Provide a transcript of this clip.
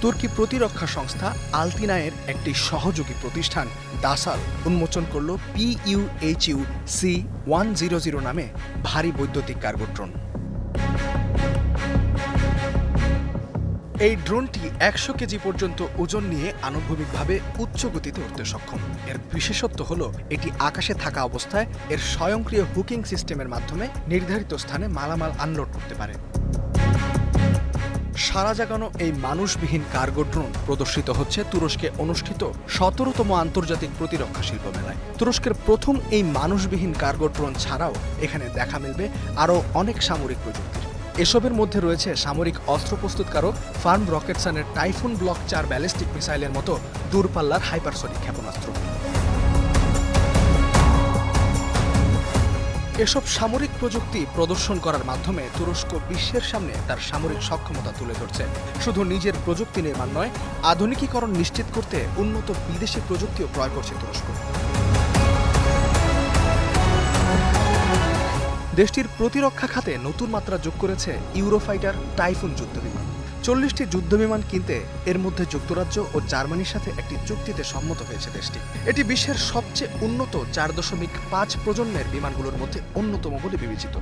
তুর্কি প্রতিরক্ষা সংস্থা আলতিনায়ের একটি সহযোগী প্রতিষ্ঠান দাসাল উন্মোচন করল PUHU-C-100 নামে ভারী বৈদ্যুতিক কার্গো ড্রোন। এই ড্রোনটি ১০০ কেজি পর্যন্ত ওজন নিয়ে আনুভূমিকভাবে উচ্চ গতিতে উড়তে সক্ষম। এর বিশেষত্ব হল এটি আকাশে থাকা অবস্থায় এর স্বয়ংক্রিয় হুকিং সিস্টেমের মাধ্যমে নির্ধারিত স্থানে মালামাল আনলোড করতে পারে। সারা জাগানো এই মানুষবিহীন কার্গো ড্রোন প্রদর্শিত হচ্ছে তুরস্কে অনুষ্ঠিত ১৭তম আন্তর্জাতিক প্রতিরক্ষা শিল্প মেলায়। তুরস্কের প্রথম এই মানুষবিহীন কার্গো ড্রোন ছাড়াও এখানে দেখা মিলবে আরও অনেক সামরিক প্রযুক্তির। এসবের মধ্যে রয়েছে সামরিক অস্ত্র প্রস্তুতকারক ফার্ম রকেটসনের টাইফুন ব্লক ৪ ব্যালিস্টিক মিসাইলের মতো দূরপাল্লার হাইপারসনিক ক্ষেপণাস্ত্র। এসব সামরিক প্রযুক্তি প্রদর্শন করার মাধ্যমে তুরস্ক বিশ্বের সামনে তার সামরিক সক্ষমতা তুলে ধরছে। শুধু নিজের প্রযুক্তি নির্মাণ নয়, আধুনিকীকরণ নিশ্চিত করতে উন্নত বিদেশি প্রযুক্তিও ক্রয় করছে তুরস্ক। দেশটির প্রতিরক্ষা খাতে নতুন মাত্রা যোগ করেছে ইউরোফাইটার টাইফুন যুদ্ধবিমান। ৪০টি যুদ্ধবিমান কিনতে এর মধ্যে যুক্তরাজ্য ও জার্মানির সাথে একটি চুক্তিতে সম্মত হয়েছে দেশটি। এটি বিশ্বের সবচেয়ে উন্নত ৪.৫ প্রজন্মের বিমানগুলোর মধ্যে অন্যতম বলে বিবেচিত।